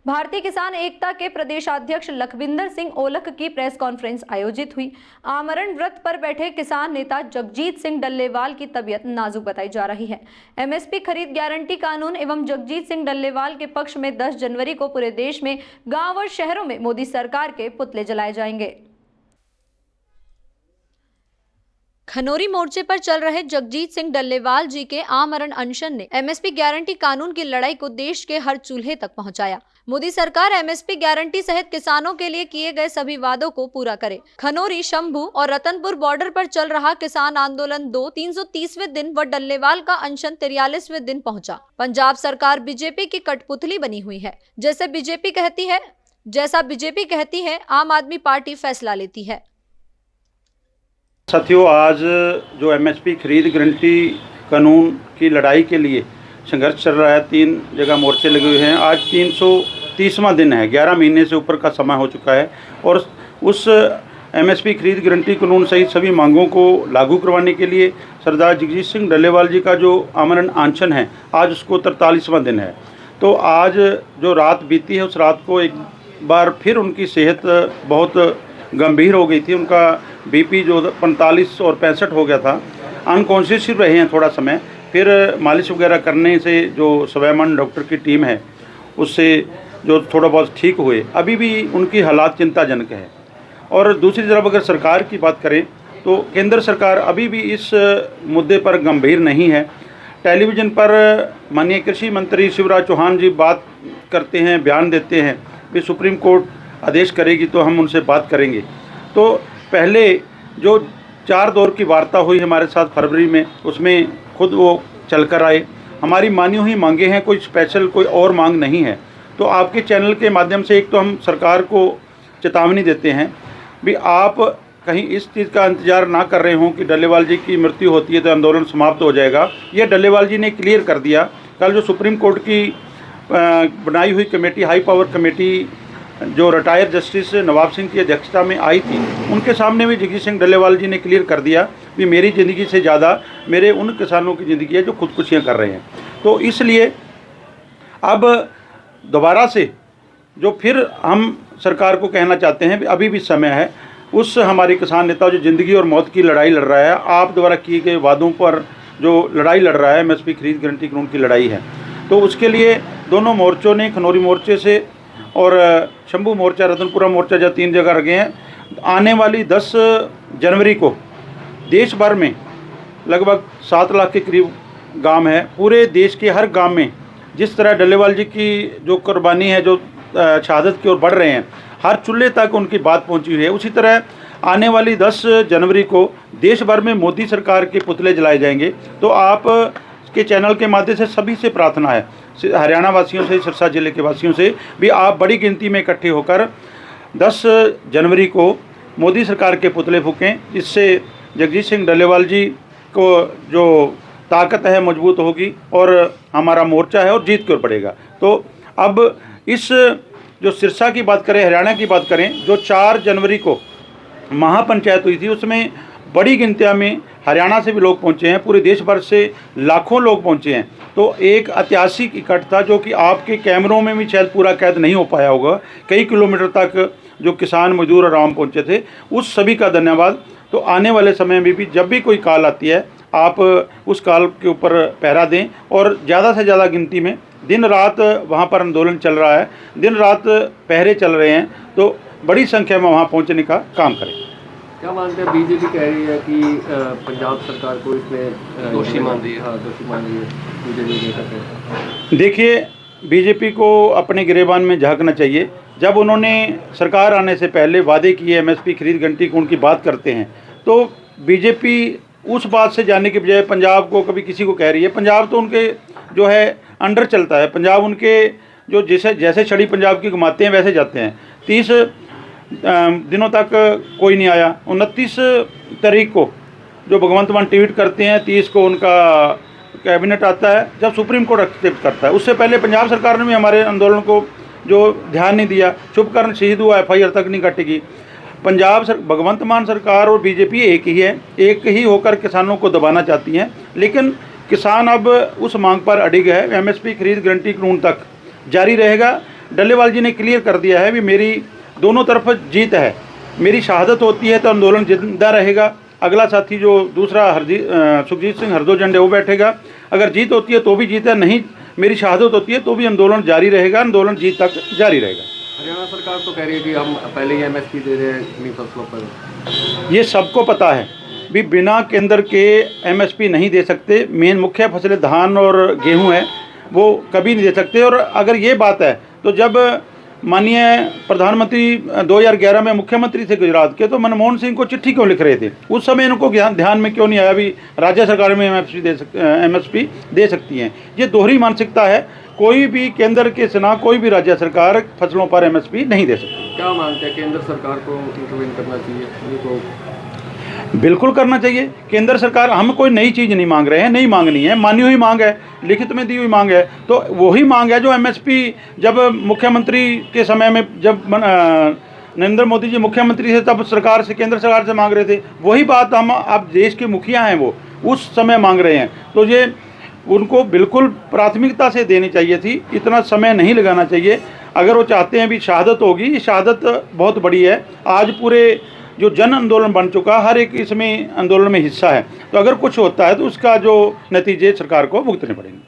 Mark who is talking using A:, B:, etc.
A: भारतीय किसान एकता के प्रदेशाध्यक्ष लखविंदर सिंह ओलख की प्रेस कॉन्फ्रेंस आयोजित हुई। आमरण व्रत पर बैठे किसान नेता जगजीत सिंह डल्लेवाल की तबीयत नाजुक बताई जा रही है। एमएसपी खरीद गारंटी कानून एवं जगजीत सिंह डल्लेवाल के पक्ष में 10 जनवरी को पूरे देश में गांव और शहरों में मोदी सरकार के पुतले जलाए जाएंगे। खनौरी मोर्चे पर चल रहे जगजीत सिंह डल्लेवाल जी के आमरण अनशन ने एमएसपी गारंटी कानून की लड़ाई को देश के हर चूल्हे तक पहुंचाया। मोदी सरकार एमएसपी गारंटी सहित किसानों के लिए किए गए सभी वादों को पूरा करे। खनौरी, शंभू और रतनपुर बॉर्डर पर चल रहा किसान आंदोलन 330वें दिन व डल्लेवाल का अनशन 43वें दिन पहुंचा। पंजाब सरकार बीजेपी की कठपुतली बनी हुई है। जैसा बीजेपी कहती है, आम आदमी पार्टी फैसला लेती है।
B: साथियों, आज जो एमएसपी खरीद गारंटी कानून की लड़ाई के लिए संघर्ष चल रहा है, 3 जगह मोर्चे लगे हुए हैं। आज 330वां दिन है, 11 महीने से ऊपर का समय हो चुका है और उस एमएसपी खरीद गारंटी कानून सहित सभी मांगों को लागू करवाने के लिए सरदार जगजीत सिंह डल्लेवाल जी का जो आमरण अनशन है, आज उसको 43वां दिन है। तो आज जो रात बीती है, उस रात को एक बार फिर उनकी सेहत बहुत गंभीर हो गई थी। उनका बीपी जो 45 और 65 हो गया था। अनकॉन्शियस ही रहे हैं थोड़ा समय, फिर मालिश वगैरह करने से जो स्वाभिमान डॉक्टर की टीम है उससे जो थोड़ा बहुत ठीक हुए। अभी भी उनकी हालात चिंताजनक है। और दूसरी तरफ अगर सरकार की बात करें तो केंद्र सरकार अभी भी इस मुद्दे पर गंभीर नहीं है। टेलीविज़न पर माननीय कृषि मंत्री शिवराज चौहान जी बात करते हैं, बयान देते हैं कि सुप्रीम कोर्ट आदेश करेगी तो हम उनसे बात करेंगे। तो पहले जो 4 दौर की वार्ता हुई हमारे साथ फरवरी में, उसमें खुद वो चल कर आए। हमारी मानी हुई मांगे हैं, कोई स्पेशल कोई और मांग नहीं है। तो आपके चैनल के माध्यम से एक तो हम सरकार को चेतावनी देते हैं भी आप कहीं इस चीज़ का इंतज़ार ना कर रहे हों कि डल्लेवाल जी की मृत्यु होती है तो आंदोलन समाप्त हो जाएगा। ये डल्लेवाल जी ने क्लियर कर दिया। कल जो सुप्रीम कोर्ट की बनाई हुई कमेटी, हाई पावर कमेटी, जो रिटायर्ड जस्टिस नवाब सिंह की अध्यक्षता में आई थी, उनके सामने भी जगजीत सिंह डल्लेवाल जी ने क्लियर कर दिया कि मेरी ज़िंदगी से ज़्यादा मेरे उन किसानों की ज़िंदगी है जो खुदकुशियाँ कर रहे हैं। तो इसलिए अब दोबारा से जो फिर हम सरकार को कहना चाहते हैं, अभी भी समय है। उस हमारे किसान नेता जो ज़िंदगी और मौत की लड़ाई लड़ रहा है, आप द्वारा किए गए वादों पर जो लड़ाई लड़ रहा है, एमएसपी खरीद गारंटी कानून की लड़ाई है, तो उसके लिए दोनों मोर्चों ने, खनौरी मोर्चे से और शंभू मोर्चा, रतनपुरा मोर्चा, जो 3 जगह रखे हैं, आने वाली 10 जनवरी को देश भर में लगभग 7 लाख के करीब गांव है। पूरे देश के हर गांव में जिस तरह डल्लेवाल जी की जो कुर्बानी है, जो शहादत की ओर बढ़ रहे हैं, हर चूल्हे तक उनकी बात पहुंची हुई है। उसी तरह आने वाली 10 जनवरी को देश भर में मोदी सरकार के पुतले जलाए जाएंगे। तो आप के चैनल के माध्यम से सभी से प्रार्थना है, हरियाणा वासियों से, सिरसा जिले के वासियों से भी, आप बड़ी गिनती में इकट्ठे होकर 10 जनवरी को मोदी सरकार के पुतले फूकें। इससे जगजीत सिंह डल्लेवाल जी को जो ताकत है मजबूत होगी और हमारा मोर्चा है और जीत की ओर बढ़ेगा। तो अब इस जो सिरसा की बात करें, हरियाणा की बात करें, जो 4 जनवरी को महापंचायत हुई थी, उसमें बड़ी गिनती में हरियाणा से भी लोग पहुंचे हैं, पूरे देश भर से लाखों लोग पहुंचे हैं। तो एक ऐतिहासिक इकट्ठ था जो कि आपके कैमरों में भी शायद पूरा कैद नहीं हो पाया होगा। कई किलोमीटर तक जो किसान, मजदूर और आवाम पहुंचे थे, उस सभी का धन्यवाद। तो आने वाले समय में भी जब भी कोई कॉल आती है, आप उस कॉल के ऊपर पहरा दें और ज़्यादा से ज़्यादा गिनती में दिन रात वहाँ पर आंदोलन चल रहा है, दिन रात पहरे चल रहे हैं, तो बड़ी संख्या में वहाँ पहुँचने का काम करें।
C: क्या मानते हैं, बीजेपी कह रही है कि पंजाब सरकार को इसमें दोषी मान रही है। हाँ, दोषी मान रही है बीजेपी।
B: देखिए, बीजेपी को अपने गिरेबान में झांकना चाहिए। जब उन्होंने सरकार आने से पहले वादे किए, एमएसपी खरीद गारंटी कानून की बात करते हैं, तो बीजेपी उस बात से जाने के बजाय पंजाब को कभी किसी को कह रही है। पंजाब तो उनके जो है अंडर चलता है। पंजाब उनके जो जैसे छड़ी पंजाब की घुमाते हैं वैसे जाते हैं। 30 दिनों तक कोई नहीं आया। 29 तारीख को जो भगवंत मान ट्वीट करते हैं, 30 को उनका कैबिनेट आता है, जब सुप्रीम कोर्ट एक्सेप्ट करता है। उससे पहले पंजाब सरकार ने भी हमारे आंदोलन को जो ध्यान नहीं दिया, शुभकर्ण शहीद हुआ, FIR तक नहीं कटेगी। भगवंत मान सरकार और बीजेपी एक ही है, एक ही होकर किसानों को दबाना चाहती हैं। लेकिन किसान अब उस मांग पर अडिग है। एमएसपी खरीद गारंटी कानून तक जारी रहेगा। डल्लेवाल जी ने क्लियर कर दिया है भी मेरी दोनों तरफ जीत है। मेरी शहादत होती है तो आंदोलन जिंदा रहेगा, अगला साथी जो दूसरा सुखजीत सिंह हरदो झंडे वो बैठेगा। अगर जीत होती है तो भी जीत है, नहीं मेरी शहादत होती है तो भी आंदोलन जारी रहेगा, आंदोलन जीत तक जारी रहेगा।
C: हरियाणा सरकार तो कह रही है कि हम पहले ही एमएसपी दे रहे हैं अपनी फसलों पर।
B: ये सबको पता है भी बिना केंद्र के एमएसपी नहीं दे सकते। मेन मुख्य फसलें धान और गेहूं है, वो कभी नहीं दे सकते। और अगर ये बात है तो जब माननीय प्रधानमंत्री 2011 में मुख्यमंत्री थे गुजरात के, तो मनमोहन सिंह को चिट्ठी क्यों लिख रहे थे? उस समय इनको ध्यान में क्यों नहीं आया भी राज्य सरकार में एमएसपी दे सकती हैं? ये दोहरी मानसिकता है। कोई भी केंद्र के सिवा कोई भी राज्य सरकार फसलों पर एमएसपी नहीं दे सकती।
C: क्या मानते हैं, केंद्र सरकार को इंटरवेन करना चाहिए? ये तो
B: बिल्कुल करना चाहिए। केंद्र सरकार, हम कोई नई चीज़ नहीं मांग रहे हैं, नहीं मांगनी है, मानी हुई मांग है, लिखित में दी हुई मांग है। तो वही मांग है जो एमएसपी जब मुख्यमंत्री के समय में, जब नरेंद्र मोदी जी मुख्यमंत्री थे तब सरकार से, केंद्र सरकार से मांग रहे थे। वही बात हम, अब देश के मुखिया हैं वो उस समय मांग रहे हैं। तो ये उनको बिल्कुल प्राथमिकता से देनी चाहिए थी, इतना समय नहीं लगाना चाहिए। अगर वो चाहते हैं भी शहादत होगी, ये शहादत बहुत बड़ी है। आज पूरे जो जन आंदोलन बन चुका, हर एक इसमें आंदोलन में हिस्सा है। तो अगर कुछ होता है तो उसका जो नतीजे सरकार को भुगतने पड़ेंगे।